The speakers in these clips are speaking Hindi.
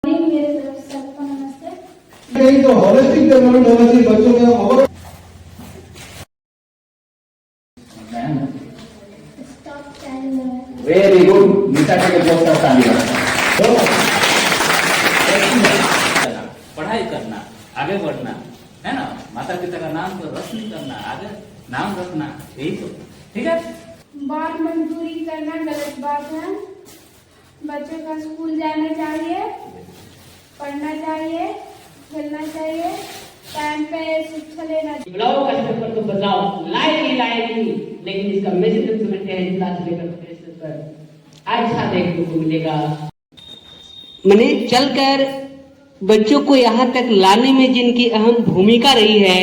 मेरे तरफ से सबको नमस्ते। कहीं तो होलिस्टिक डेवलपमेंट होना चाहिए बच्चों में और stop child very good Nita के बहुत सारा ताली पढ़ाई करना आगे बढ़ना है ना, माता पिता का नाम को रोशन करना, आगे नाम रखना, यही तो ठीक है। बाल मजदूरी करना गलत बात है। बच्चों का स्कूल जाना चाहिए, पढ़ना चाहिए, खेलना चाहिए, टाइम पे शिक्षा लेना चाहिए। बुलाओ कष्ट पर तो बदलाव लाएगी, लेकिन इसका मैसेज इम्प्लीमेंट है जिला से लेकर प्रदेश तक अच्छा देखने को मिलेगा। मैंने चलकर बच्चों को यहाँ तक लाने में जिनकी अहम भूमिका रही है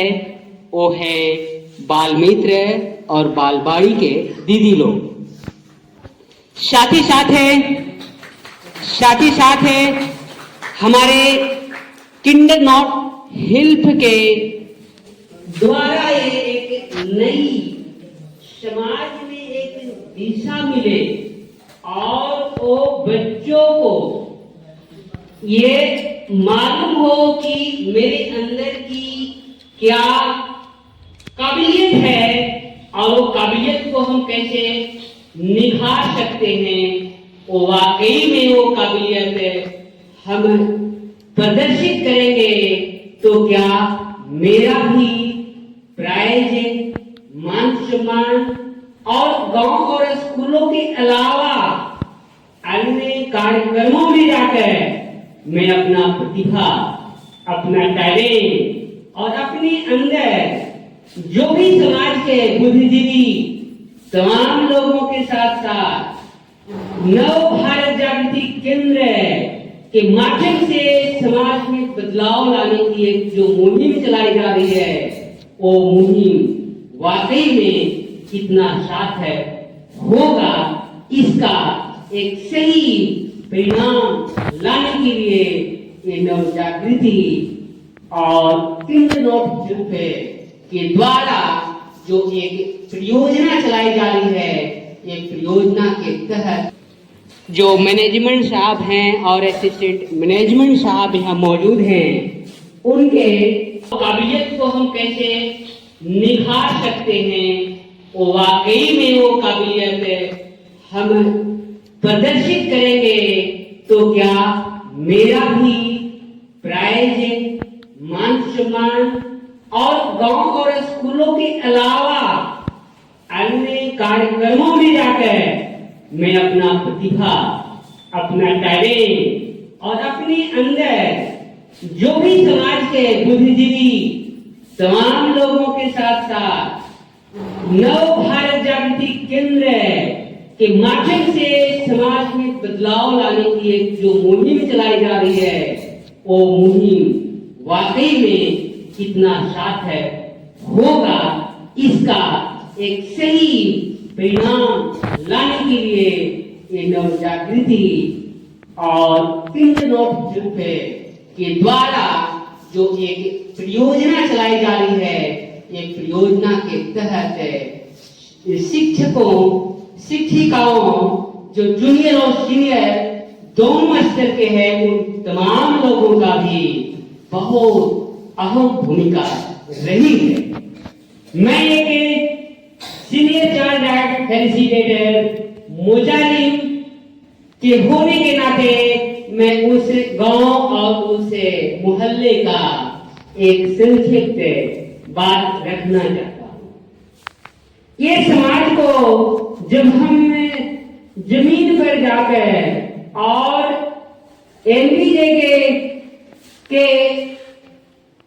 वो है बाल मित्र और बालवाड़ी के दीदी लोग। साथ ही साथ है हमारे किंडर नॉट हेल्प के द्वारा ये एक नई समाज में एक दिशा मिले और वो बच्चों को ये मालूम हो कि मेरे अंदर की क्या काबिलियत है और वो काबिलियत को हम कैसे निखार सकते हैं। वो वाकई में वो काबिलियत हम प्रदर्शित करेंगे तो क्या मेरा भी प्राइज मान सम्मान और गांव और स्कूलों के अलावा अन्य कार्यक्रमों में जाकर मैं अपना प्रतिभा, अपना टैलेंट और अपने अंदर जो भी समाज के बुद्धिजीवी तमाम लोगों के साथ साथ नव भारत जागृति केंद्र के माध्यम से समाज में बदलाव लाने की एक जो मुहिम चलाई जा रही है वो मुहिम वाकई में कितना सार्थक होगा, इसका एक सही परिणाम लाने के लिए ये नव जागृति और किंडर नॉट हेल्प के द्वारा जो एक परियोजना चलाई जा रही है, एक परियोजना के तहत जो मैनेजमेंट साहब हैं और असिस्टेंट मैनेजमेंट साहब यहाँ मौजूद हैं, उनके काबिलियत को हम कैसे निखार सकते हैं। वो वाकई में वो काबिलियत हम प्रदर्शित करेंगे तो क्या मेरा भी प्राइज मान सम्मान और गांव और स्कूलों के अलावा अन्य कार्यक्रमों में जाकर मैं अपना प्रतिभा, अपना टैलेंट और अपने अंदर जो भी समाज के बुद्धिजीवी तमाम लोगों के साथ साथ नव भारत जागृति केंद्र के माध्यम से समाज में बदलाव लाने की एक जो मुहिम चलाई जा रही है वो मुहिम वाकई में कितना सार्थक होगा, इसका एक सही परिणाम लाने के लिए ये नव जागृति और किंडर नॉट हेल्प के द्वारा जो एक परियोजना चलाई जा रही है, एक परियोजना के तहत शिक्षकों शिक्षिकाओं जो जूनियर और सीनियर दोनों स्तर के हैं उन तमाम लोगों का भी बहुत अहम भूमिका रही है। मैं एक सीनियर चाइल्ड एक्ट फेलिसिटेटर मुजालिम के होने के नाते मैं उस गांव और उस मोहल्ले का एक संक्षिप्त बात रखना चाहता हूँ। ये समाज को जब हम जमीन पर जाकर और एनबीजे के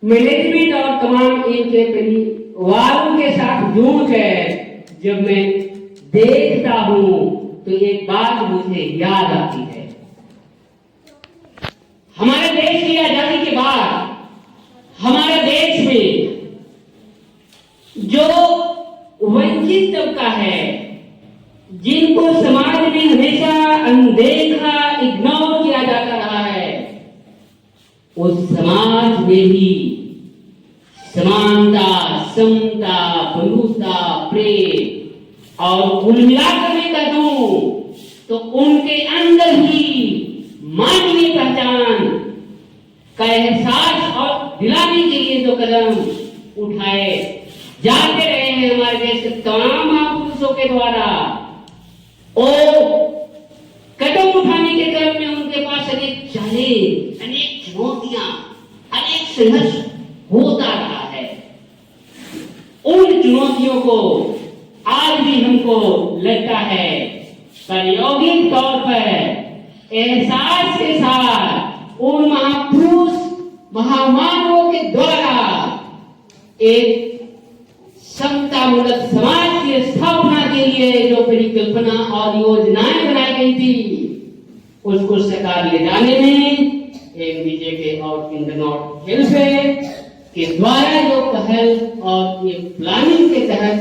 मैनेजमेंट और तमाम इनके परिवारों के साथ जुड़कर जब मैं देखता हूँ तो एक बात मुझे याद आती है। हमारे देश की आजादी के बाद हमारे देश में जो वंचित तबका है, जिनको समाज में हमेशा अनदेखा इग्नोर किया जाता रहा है, उस समाज में ही समानता, समता, बंधुता, प्रेम और कुल मिलाकर मैं कर दूं तो उनके अंदर ही मानवीय पहचान जो कदम उठाए जाते रहे हैं हमारे देश के तमाम महापुरुषों के द्वारा, और कदम उठाने के क्रम में उनके पास अनेक चैलेंज, अनेक चुनौतियां, अनेक संघर्ष होता रहा है। उन चुनौतियों को आज भी हमको लगता है प्रायोगिक तौर पर एहसास के साथ उन महापुरुष महामानवों के द्वारा एक समतामूलक समाज की स्थापना के लिए जो परिकल्पना और योजनाएं बनाई गई थी, उसको साकार ले जाने में एक बीजेपी और इंटरनॉट हेल्थ के द्वारा जो पहल और ये प्लानिंग के तहत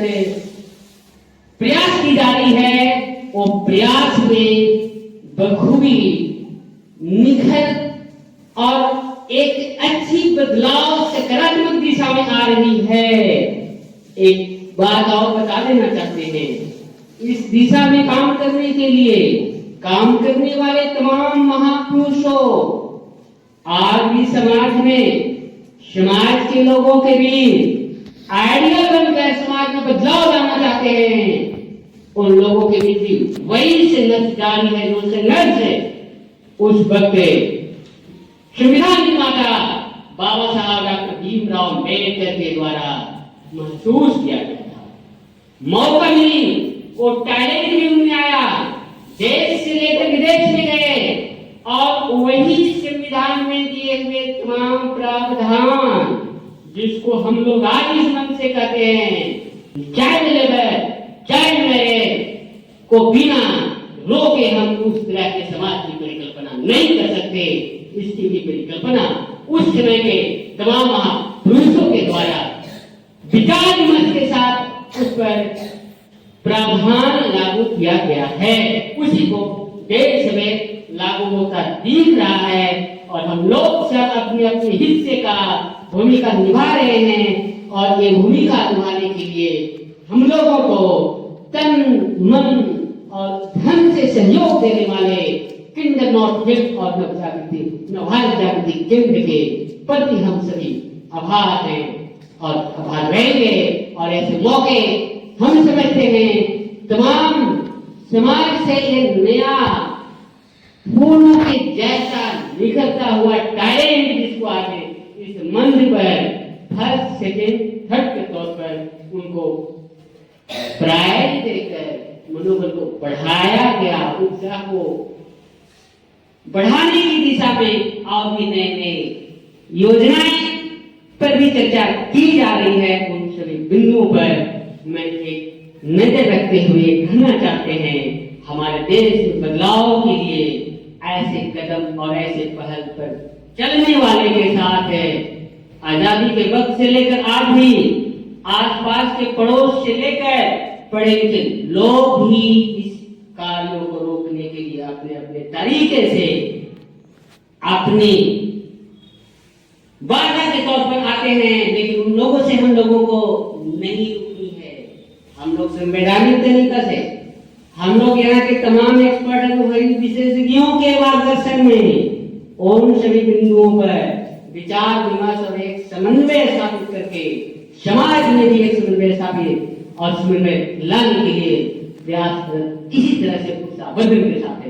प्रयास की जा रही है, वो प्रयास में बखूबी निखर और एक अच्छी बदलाव सकारात्मक दिशा में आ रही है। एक बात और बता देना चाहते हैं, इस दिशा में काम करने के लिए काम करने वाले तमाम महापुरुषों आज भी समाज में, समाज के लोगों के बीच आइडियल बनकर समाज में बदलाव लाना चाहते हैं। उन लोगों के बीच भी वही संघर्ष जारी है जो संघर्ष है उस वक्त संविधान निर्माता बाबा साहब डॉक्टर भीमराव अम्बेडकर के द्वारा महसूस किया गया था। मौका मिली, वो टैलेंट भी उनमें आया, देश से लेकर विदेश में गए और वही संविधान में दिए हुए तमाम प्रावधान, जिसको हम लोग आज इस मन से कहते हैं चाइल्ड लेबर, चाइल्ड मैरिज को बिना रोके हम उस तरह के समाज की परिकल्पना नहीं कर सकते। इसकी भी परिकल्पना उस समय के तमाम महापुरुषों के द्वारा विचार विमर्श के साथ उस पर प्रावधान लागू किया गया है। उसी को देश में लागू होता दिख रहा है और हम लोग सब अपने अपने हिस्से का भूमिका निभा रहे हैं। और ये भूमिका निभाने के लिए हम लोगों को तन मन और धन से सहयोग देने वाले किंडर नॉट हेल्थ और नवजागृति केंद्र के प्रति हम सभी आभार हैं और आभार रहेंगे। और ऐसे मौके हम समझते हैं तमाम समाज से ये नया फूलों के जैसा निखरता हुआ टैलेंट जिसको आगे इस मंच पर फर्स्ट सेकेंड थर्ड के तौर पर उनको प्राइज देकर मनोबल को बढ़ाया गया, उत्साह को बढ़ाने की दिशा में और भी नए नए योजनाएं पर भी चर्चा की जा रही है। उन सभी बिंदुओं पर मैं एक नजर रखते हुए कहना चाहते हैं, हमारे देश में बदलाव के लिए ऐसे कदम और ऐसे पहल पर चलने वाले के साथ है। आजादी के वक्त से लेकर आज भी आसपास के पड़ोस से लेकर पढ़े लिखे लोग भी इस कार्यों को रोकने के लिए अपने अपने तरीके से अपनी बाधा के तौर पर आते हैं, लेकिन उन लोगों से हम लोगों को नहीं रुकनी है। हम लोग संवैधानिक तरीका से हम लोग यहाँ के तमाम एक्सपर्ट अनुभवी विशेषज्ञों के मार्गदर्शन में और उन सभी बिंदुओं पर विचार विमर्श और एक समन्वय स्थापित करके समाज में भी एक समन्वय स्थापित और समन्वय लाने के लिए प्रयास किसी तरह से उत्साहबद्ध के साथ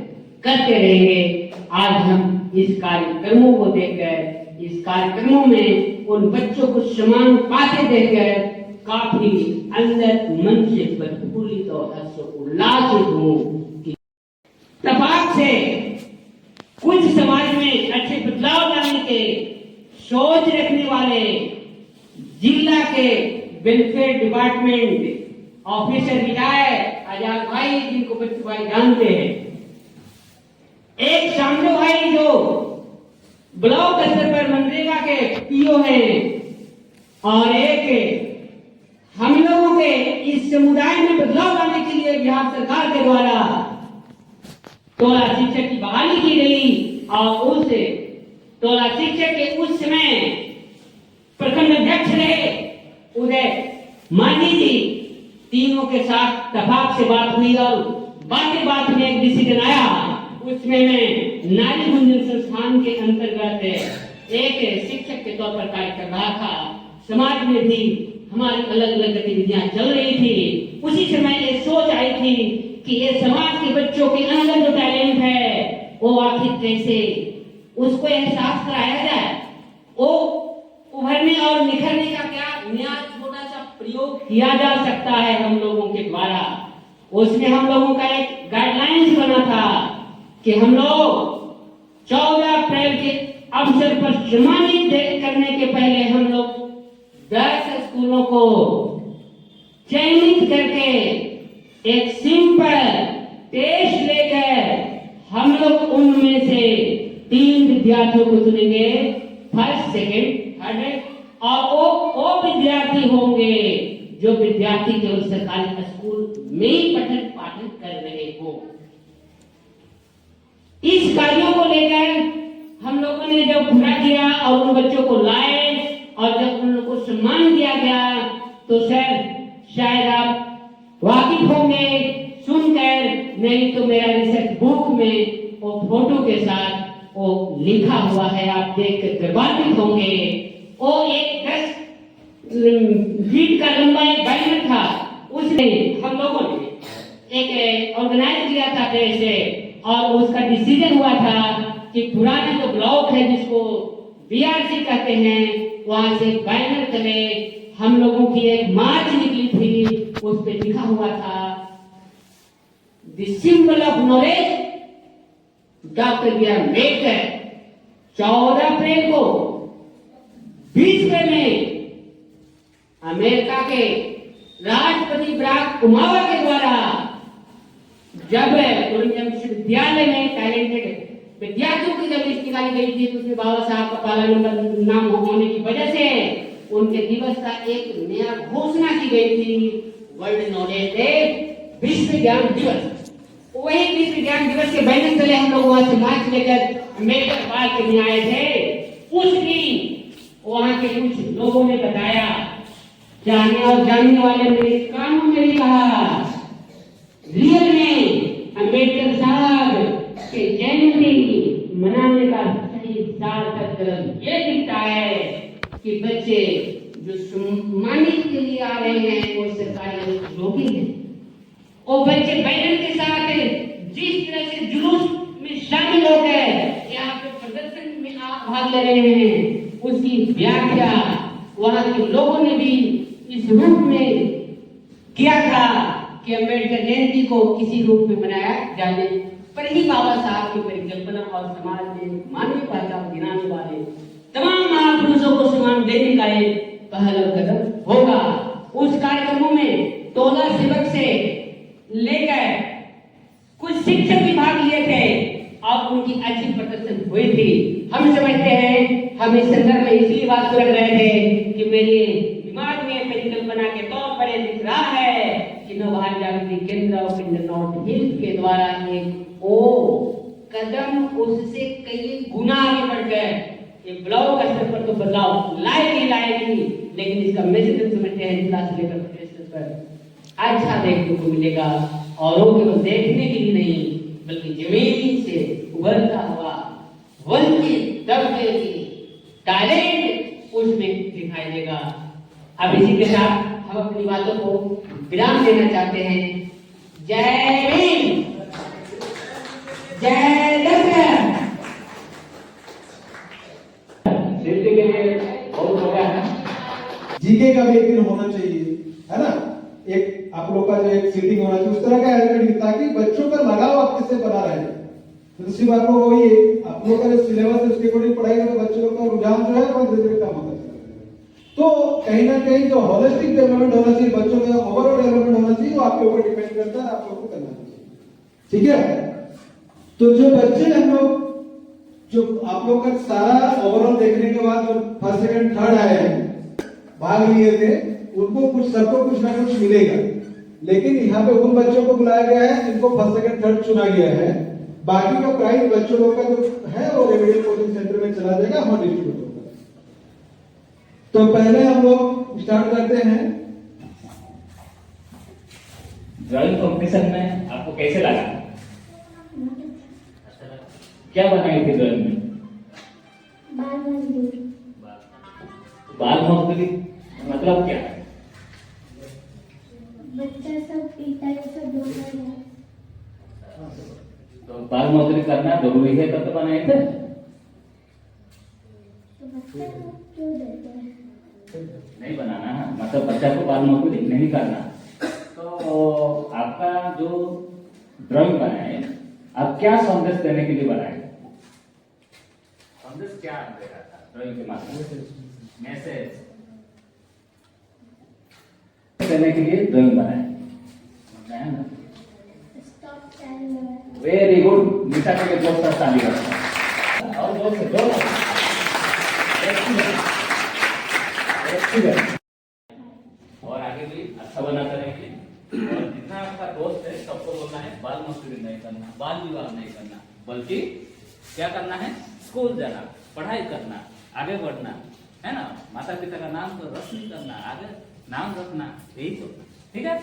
करते रहेंगे। आज हम इस कार्यक्रमों को देखकर, इस कार्यक्रमों में उन बच्चों को समान पाते देखकर काफी अंदर मन से प्रफुल्लित और हर्षोल्लासित हूँ कि तपाक से कुछ समाज में अच्छे बदलाव लाने के सोच रखने वाले जिला के वेलफेयर डिपार्टमेंट ऑफिसर रिटायर्ड आजाद भाई, जिनको बच्चू भाई जानते हैं, एक शामलो भाई जो ब्लॉक स्तर पर मनरेगा के पीओ हैं, और एक हम लोगों के इस समुदाय में बदलाव लाने के लिए बिहार सरकार के द्वारा टोला शिक्षक की बहाली की गई और उस टोला शिक्षक के उस समय प्रखंड अध्यक्ष रहे उदय मांझी जी। तीनों के साथ तफाक से बात हुई और बात में एक डिसीजन आया। उसमें मैं नारी गुंजन संस्थान के अंतर्गत एक शिक्षक के तौर पर कार्य कर रहा था समाज में भी हमारी अलग अलग गतिविधियां चल रही थी। उसी समय ये सोच आई थी कि ये समाज के बच्चों के अंदर जो टैलेंट है वो आखिर कैसे उसको एहसास कराया जाए, वो उभरने और निखरने का क्या नया छोटा सा प्रयोग किया जा सकता है हम लोगों के द्वारा। उसमें हम लोगों का एक गाइडलाइंस बना था कि हम लोग 14 अप्रैल के अवसर पर सम्मानित करने के पहले हम लोग 10 स्कूलों को चयनित करके एक सिंपल टेस्ट लेकर हम लोग उनमें से 3 विद्यार्थियों को चुनेंगे, फर्स्ट, सेकंड, थर्ड, और वो विद्यार्थी होंगे जो विद्यार्थी केवल सरकारी स्कूल में ही पठन पाठन कर रहे हो। इस कार्यों को लेकर हम लोगों ने जब पूरा किया और उन बच्चों को लाए और जब उन लोगों को सम्मान दिया गया तो सर शायद आप वाकिफ होंगे सुनकर, नहीं तो मेरा रिसर्च बुक में वो फोटो के साथ वो लिखा हुआ है, आप देख कर गर्वान्वित होंगे। वो एक 10 फीट का लंबा एक बैनर था, उसमें हम लोगों ने एक ऑर्गेनाइज किया था से, और उसका डिसीजन हुआ था कि पुराने जो ब्लॉक है जिसको बीआरसी कहते हैं, वहां से बैनर चले। हम लोगों की एक मार्च निकली थी, उस पे लिखा हुआ था the symbol of knowledge doctor B R Ambedkar. 14 अप्रैल को विश्व में अमेरिका के राष्ट्रपति बराक ओबामा के द्वारा जब विश्वविद्यालय में टैलेंटेड विद्यार्थियों की जब लिस्ट निकाली गई थी तो उसमें बाबा साहब का पहला नंबर नाम होने की वजह से उनके दिवस का एक नया घोषणा की गई थी, वर्ल्ड नॉलेज डे, विश्व ज्ञान दिवस। वही विश्व ज्ञान दिवस के बैनर तले हम लोग वहां से मार्च लेकर अम्बेडकर पार्क में आए थे। उस दिन वहां के कुछ लोगों ने बताया, जाने और जानने वाले मेरे कानों में भी कहा, रियल में अम्बेडकर साहब के जयंती मनाने का सही सार्थक कदम ये दिखता है कि बच्चे जो सम्मानित के लिए आ रहे हैं वो सरकारी लोग ही हैं। और बच्चे बैनर के साथ जिस तरह से जुलूस में शामिल हो गए, यहाँ पे प्रदर्शन में आप भाग ले रहे हैं, उसकी व्याख्या वहाँ के लोगों ने भी इस रूप में किया था कि अम्बेडकर जयंती को किसी रूप में मनाया जाने पर ही बाबा साहब की परिकल्पना और समाज में मानवीय पहचान दिलाने वाले तमाम महापुरुषों को सम्मान देने का एक पहला कदम होगा। उस कार्यक्रमों में 14 सेवक से लेकर कुछ शिक्षक भी भाग लिए थे और उनकी अच्छी प्रदर्शन हुई थी। हम समझते हैं, हम इस संदर्भ में इसलिए बात कर रहे थे कि मेरे दिमाग में परिकल्पना के तौर पर यह दिख रहा है कि नवभारत जागृति केंद्र ऑफ इंडियन नॉर्थ हिल्स के द्वारा एक कदम उससे कई गुना आगे बढ़ गए। ये ब्लॉक स्तर पर तो बदलाव लाएगी, लेकिन इसका मैसेज हम समझते हैं जिला से लेकर प्रदेश स्तर पर अच्छा देखने को मिलेगा। और वो केवल देखने के लिए नहीं बल्कि जमीन से उभरता हुआ वंचित तबके की टैलेंट उसमें दिखाई देगा। अब इसी के साथ हम अपनी बातों को विराम देना चाहते हैं। जय भीम, जय दशरथ। सेफ्टी के लिए बहुत हो गया है। जीके का भी एक दिन होना चाहिए, है ना, एक आप लोग का जो एक सीटिंग होना चाहिए उस तरह का एलिमेंट, ताकि बच्चों का लगाव आपके से बना रहे। दूसरी बात वो वही है, आप लोग का जो सिलेबस है उसके अकॉर्डिंग पढ़ाएगा तो बच्चों का रुझान जो है वो धीरे धीरे कम होता चला जाएगा। तो कहीं ना कहीं जो होलिस्टिक डेवलपमेंट होना चाहिए, बच्चों का ओवरऑल डेवलपमेंट होना चाहिए, वो आपके ऊपर डिपेंड करता है, आप लोग को करना चाहिए। ठीक है, तो जो बच्चे हम लोग जो आप लोग का सारा ओवरऑल देखने के बाद जो फर्स्ट सेकंड थर्ड आए हैं भाग लिए थे, उनको कुछ सबको कुछ ना कुछ मिलेगा। लेकिन यहाँ पे उन बच्चों को बुलाया गया है जिनको फर्स्ट सेकंड थर्ड चुना गया है। बाकी का प्राइज बच्चों लोग का जो है वो रेमेडियल कोचिंग सेंटर में चला जाएगा, वहां डिस्ट्रीब्यूट होगा। तो पहले हम लोग स्टार्ट करते हैं। ड्राइंग कंपटीशन में आपको कैसे लगा? क्या बनाई थी ड्राइंग में? बाल मजदूरी। मतलब क्या है? बच्चा सब पीता है सब बोल रहे हैं। तो बाल मजदूरी करना जरूरी है तब तो बनाए थे। तो बच्चा को क्यों देते हैं? नहीं बनाना है, मतलब बच्चा को बाल मजदूरी नहीं करना। तो आपका जो ड्राइंग बनाए, आप क्या संदेश देने के लिए बनाए? संदेश क्या दे रहा था ड्राइंग के माध्यम से? मैसेज देने के लिए ड्राइंग बनाए, है ना? Stop time. वेरी गुड, निशा के लिए बहुत सारा ताली बजाओ। और जोर से जोर से। और आगे भी अच्छा बनाते रहेंगे। और जितना आपका दोस्त है सबको बोलना है बाल मजदूरी नहीं करना, बाल विवाह नहीं करना, बल्कि क्या करना है? स्कूल जाना, पढ़ाई करना, आगे बढ़ना, है ना? माता पिता का नाम को रोशन करना, आगे नाम रखना, यही तो, ठीक है?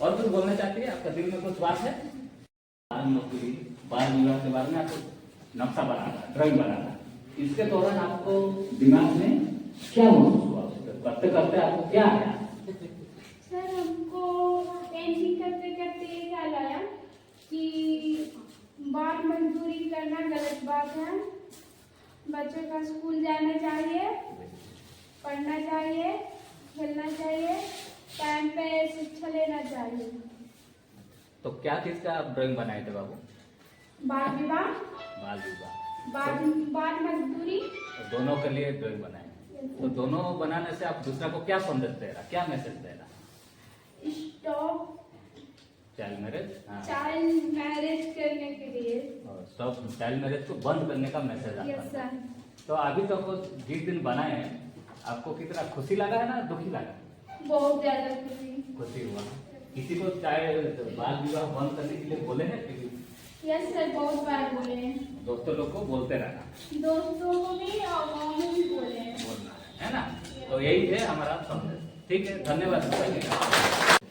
और कुछ बोलना चाहती है? आपका दिल में कुछ बात है? बाल मजदूरी, बाल विवाह के बारे में आपको नक्शा बनाना, ड्राइंग बनाना, इसके दौरान आपको दिमाग में क्या महसूस हुआ? करते करते आपको क्या आया? सर हमको पेंटिंग करते करते ये ख्याल आया कि बाल मजदूरी करना गलत बात है। बच्चों का स्कूल जाना चाहिए, पढ़ना चाहिए, खेलना चाहिए, टाइम पे शिक्षा लेना चाहिए। तो क्या चीज का आप ड्राइंग बनाए थे बाबू? बाल विवाह, बाल विवाह, बाल मजदूरी। तो दोनों के लिए ड्राइंग बनाए। तो दोनों बनाने से आप दूसरा को क्या संदेश दे रहा, क्या मैसेज दे रहा? स्टॉप चाइल्ड मैरिज, हाँ, चाइल्ड मैरिज करने के लिए। और स्टॉप चाइल्ड मैरिज को बंद करने का मैसेज आता यस है। सर। तो अभी तक वो जिस दिन बनाए हैं, आपको कितना खुशी लगा है ना दुखी लगा? बहुत ज्यादा खुशी। खुशी हुआ। किसी को चाहे बाल विवाह बंद करने के लिए बोले हैं कि? यस सर, बहुत बार बोले हैं। दोस्तों लोग को बोलते रहना, दोस्तों को भी और गाँव में भी बोले हैं। बोलना है ना? तो यही है हमारा संदेश। ठीक है, धन्यवाद।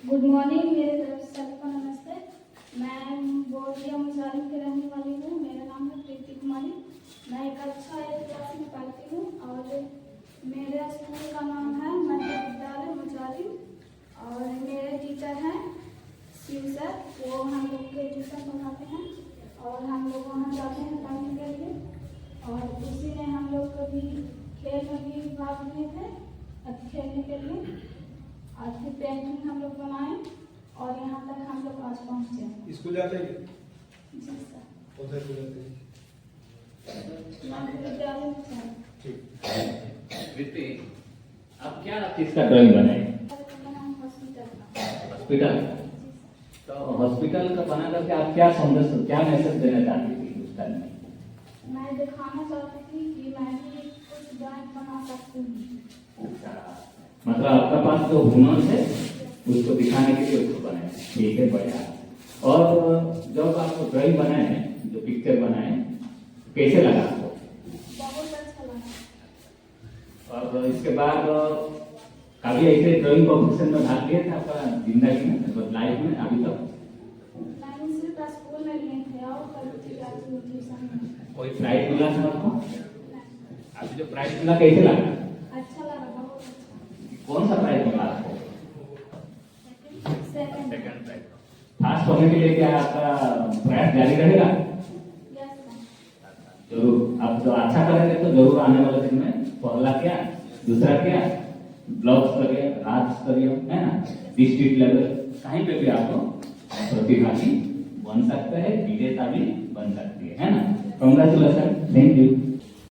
गुड मॉर्निंग, मेरे तरफ से सबको नमस्ते। मैं बोरिया मुजालिम के रहने वाली हूँ। मेरा नाम है प्रीति कुमारी। मैं एक अच्छा क्लास में पढ़ती हूँ और मेरे स्कूल का नाम है मध्य विद्यालय मुजालिम। और मेरे टीचर हैं शिव सर, वो हम लोग के ट्यूशन पढ़ाते हैं और हम लोग वहाँ जाते हैं पढ़ने के लिए। और उसी में हम लोग कभी खेल में भी भाग लिए थे, खेलने के लिए। और फिर पेंटिंग हम लोग बनाए और यहाँ तक हम लोग आज पहुँचे। स्कूल जाते हैं? जी सर। उधर स्कूल जाते हैं? मध्य विद्यालय में सर। ठीक। प्रीति, आप क्या चीज का ड्राइंग बनाए? हॉस्पिटल। हॉस्पिटल। तो हॉस्पिटल का बना करके आप क्या संदेश, क्या मैसेज देना चाहती थी उस टाइम में? मैं दिखाना चाहती थी कि मैं भी कुछ ड्राइंग बना सकती हूँ। अच्छा, मतलब आपका पास जो हुनर है उसको दिखाने के लिए उसको बनाए। ठीक है, बढ़िया। और जब आप ड्राइंग बनाए, जो पिक्चर बनाए, कैसे लगा आपको? बहुत अच्छा लगा। और इसके बाद कभी ऐसे ड्राइंग कॉम्पिटिशन में भाग लिए थे आपका जिंदगी में, मतलब लाइफ में अभी तक? मैंने सिर्फ स्कूल में लिए थे और कभी ट्यूशन में। कोई प्राइज मिला था आपको? अभी जो प्राइज मिला कैसे लगा? अच्छा लगा, बहुत अच्छा। कौन सा प्राइज मिला आपको? सेकंड। Second prize. फर्स्ट होने के लिए क्या आपका प्रयास जारी रहेगा? Yes sir. जरूर। आप जो अच्छा करेंगे तो जरूर आने वाले दिन में पहला क्या, दूसरा क्या, ब्लॉक स्तरीय, राज्य स्तरीय, है ना, डिस्ट्रिक्ट लेवल, कहीं पे भी आपको प्रतिभागी बन सकते हैं, विजेता भी बन सकती है ना? Congratulation, thank you.